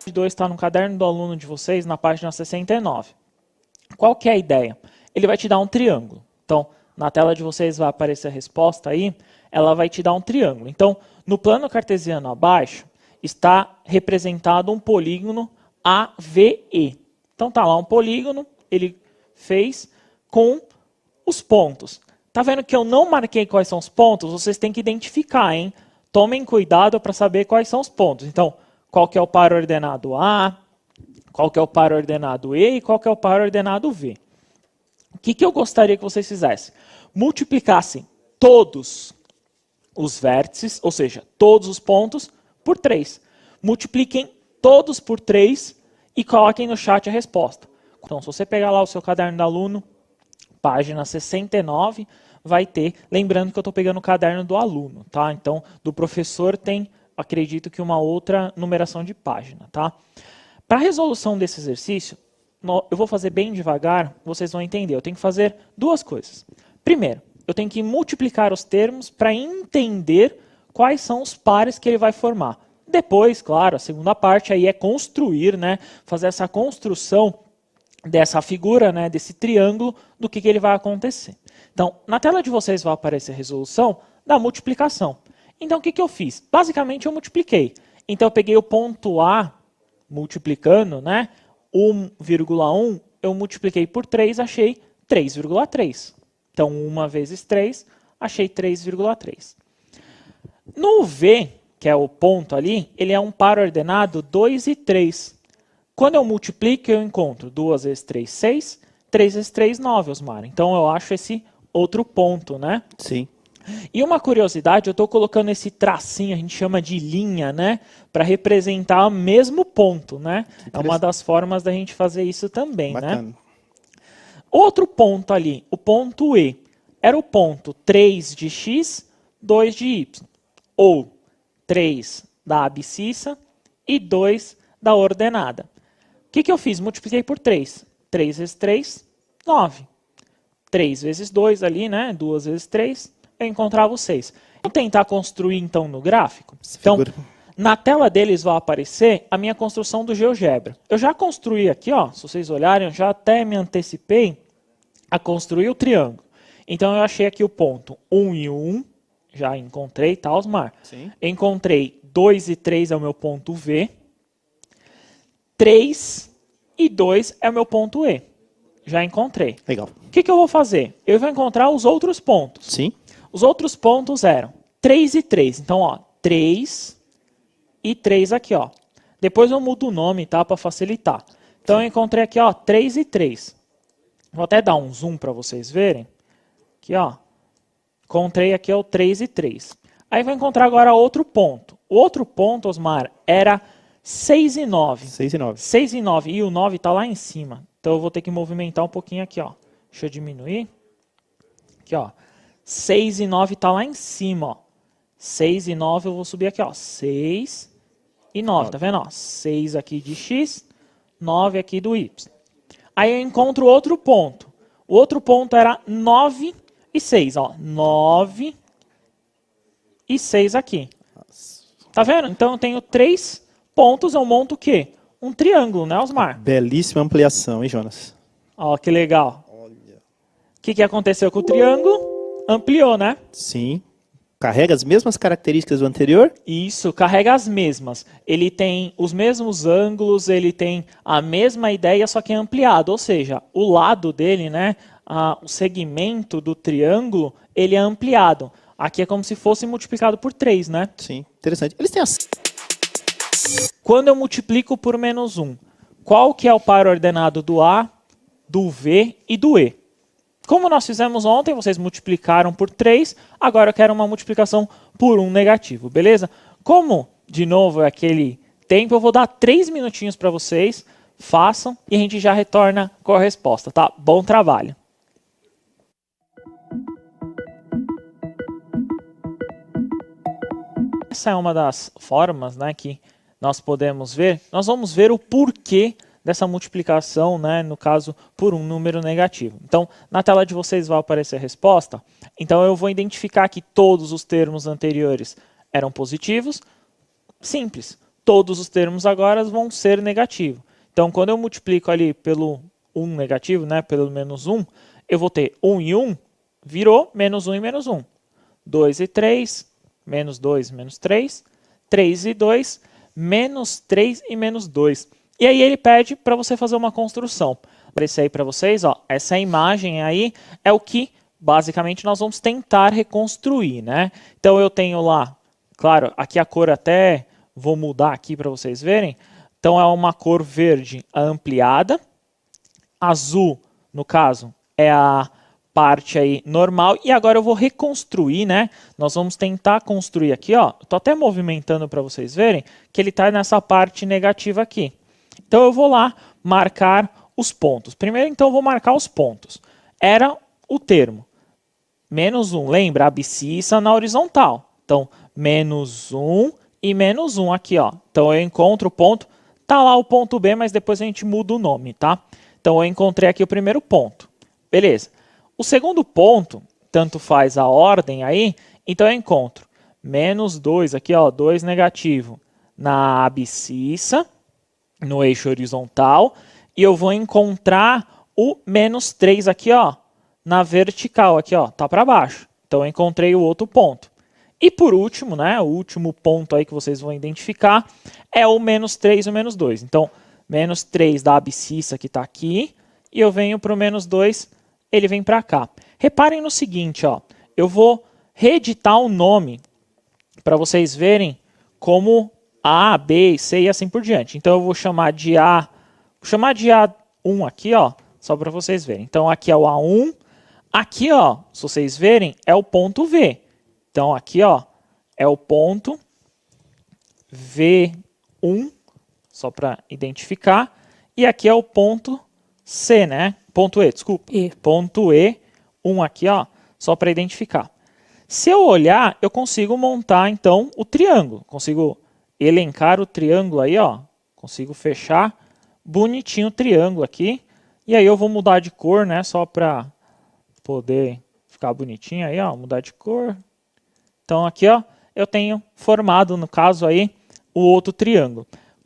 2 está no caderno do aluno de vocês, na página 69. Qual que é a ideia? Ele vai te dar um triângulo. Então, na tela de vocês vai aparecer a resposta aí, ela vai te dar um triângulo. Então, no plano cartesiano abaixo, está representado um polígono AVE. Então, está lá um polígono, ele fez com os pontos. Tá vendo que eu não marquei quais são os pontos? Vocês têm que identificar, hein? Tomem cuidado para saber quais são os pontos. Então, qual que é o par ordenado A, qual que é o par ordenado E e qual que é o par ordenado V. O que eu gostaria que vocês fizessem? Multiplicassem todos os vértices, ou seja, todos os pontos, por 3. Multipliquem todos por 3 e coloquem no chat a resposta. Então, se você pegar lá o seu caderno do aluno, página 69, vai ter, lembrando que eu estou pegando o caderno do aluno, tá? Então, do professor tem, acredito que uma outra numeração de página, tá? Para a resolução desse exercício, eu vou fazer bem devagar, vocês vão entender. Eu tenho que fazer duas coisas. Primeiro, eu tenho que multiplicar os termos para entender quais são os pares que ele vai formar. Depois, claro, a segunda parte aí é construir, né? Fazer essa construção dessa figura, né, desse triângulo, do que ele vai acontecer. Então, na tela de vocês vai aparecer a resolução da multiplicação. Então, o que eu fiz? Basicamente, eu multipliquei. Então, eu peguei o ponto A, multiplicando, né, 1,1, eu multipliquei por 3, achei 3,3. Então, 1 vezes 3, achei 3,3. No V, que é o ponto ali, ele é um par ordenado 2 e 3. Quando eu multiplico, eu encontro 2 vezes 3, 6, 3 vezes 3, 9, Osmar. Então, eu acho esse outro ponto, né? Sim. E uma curiosidade, eu estou colocando esse tracinho, a gente chama de linha, né? Para representar o mesmo ponto, né? É uma das formas da gente fazer isso também, Bacana. né? Outro ponto ali, o ponto E, era o ponto 3 de x, 2 de y. Ou 3 da abscissa e 2 da ordenada. O que eu fiz? Multipliquei por 3. 3 vezes 3, 9. 3 vezes 2 ali, né? 2 vezes 3, eu encontrava o 6. Vou tentar construir, então, no gráfico. Então, na tela deles vai aparecer a minha construção do GeoGebra. Eu já construí aqui, ó, se vocês olharem, eu já até me antecipei a construir o triângulo. Então, eu achei aqui o ponto 1 e 1, já encontrei, tá, Osmar? Sim. Encontrei 2 e 3 é o meu ponto V. 3 e 2 é o meu ponto E. Já encontrei. Legal. O que eu vou fazer? Eu vou encontrar os outros pontos. Sim. Os outros pontos eram 3 e 3. Então, ó, 3 e 3 aqui, ó. Depois eu mudo o nome, tá? Para facilitar. Então, eu encontrei aqui, ó, 3 e 3. Vou até dar um zoom para vocês verem. Aqui, ó. Encontrei aqui o 3 e 3. Aí vou encontrar agora outro ponto. O outro ponto, Osmar, era 6 e 9. 6 e 9. 6 e 9. E o 9 está lá em cima. Então, eu vou ter que movimentar um pouquinho aqui, ó. Deixa eu diminuir. Aqui, ó. 6 e 9 está lá em cima, ó. 6 e 9 eu vou subir aqui, ó. 6 e 9, tá vendo? Ó? 6 aqui de x, 9 aqui do y. Aí eu encontro outro ponto. O outro ponto era 9 e 6, ó. 9 e 6 aqui. Tá vendo? Então eu tenho 3 pontos, eu monto o quê? Um triângulo, né, Osmar? Belíssima ampliação, hein, Jonas? Ó, que legal. Olha. O que aconteceu com o triângulo? Ampliou, né? Sim. Carrega as mesmas características do anterior? Isso, carrega as mesmas. Ele tem os mesmos ângulos, ele tem a mesma ideia, só que é ampliado. Ou seja, o lado dele, né, o segmento do triângulo, ele é ampliado. Aqui é como se fosse multiplicado por 3, né? Sim, interessante. Eles têm as... Quando eu multiplico por menos 1, qual que é o par ordenado do A, do V e do E? Como nós fizemos ontem, vocês multiplicaram por 3, agora eu quero uma multiplicação por 1 negativo, beleza? Como, de novo, é aquele tempo, eu vou dar 3 minutinhos para vocês, façam e a gente já retorna com a resposta, tá? Bom trabalho! Essa é uma das formas, né, que nós podemos ver. Nós vamos ver o porquê dessa multiplicação, né, no caso, por um número negativo. Então, na tela de vocês vai aparecer a resposta. Então, eu vou identificar que todos os termos anteriores eram positivos. Simples. todos os termos agora vão ser negativos. Então, quando eu multiplico ali pelo 1 negativo, né, pelo menos 1, eu vou ter 1 e 1, virou menos 1 e menos 1. 2 e 3, menos 2, menos 3. 3 e 2, menos 3 e menos 2. E aí ele pede para você fazer uma construção. Vou aparecer aí para vocês, ó, essa imagem aí é o que basicamente nós vamos tentar reconstruir, né? Então eu tenho lá, claro, aqui a cor até vou mudar aqui para vocês verem. Então é uma cor verde ampliada. Azul, no caso, é a parte aí normal. E agora eu vou reconstruir, né? Nós vamos tentar construir aqui, ó. Estou até movimentando para vocês verem que ele está nessa parte negativa aqui. Então eu vou lá marcar os pontos. Primeiro, então, eu vou marcar os pontos. Era o termo. Menos 1, lembra? Abscissa na horizontal. Então, menos 1 e menos 1 aqui, ó. Então eu encontro o ponto. Tá lá o ponto B, mas depois a gente muda o nome, tá? Então eu encontrei aqui o primeiro ponto. Beleza. O segundo ponto, tanto faz a ordem aí, então eu encontro menos 2 aqui, ó, 2 negativo na abscissa, no eixo horizontal, e eu vou encontrar o menos 3 aqui, ó, na vertical, aqui, ó, tá para baixo. Então eu encontrei o outro ponto. E por último, né, o último ponto aí que vocês vão identificar é o menos 3 e o menos 2. Então, menos 3 da abscissa que está aqui, e eu venho para o menos 2, ele vem para cá. Reparem no seguinte, ó, eu vou reeditar o nome para vocês verem como A, B, C e assim por diante. Então eu vou chamar de A1 aqui, ó, só para vocês verem. Então aqui é o A1, aqui, ó, se vocês verem, é o ponto V. Então aqui, ó, é o ponto V1, só para identificar, e aqui é o ponto C, né? Ponto E, desculpa. Ponto E1 aqui, ó, só para identificar. Se eu olhar, eu consigo montar, então, o triângulo. Consigo elencar o triângulo aí, ó. Consigo fechar bonitinho o triângulo aqui. E aí eu vou mudar de cor, né? Só para poder ficar bonitinho aí, ó. Mudar de cor. Então aqui, ó, eu tenho formado, no caso aí, o outro triângulo.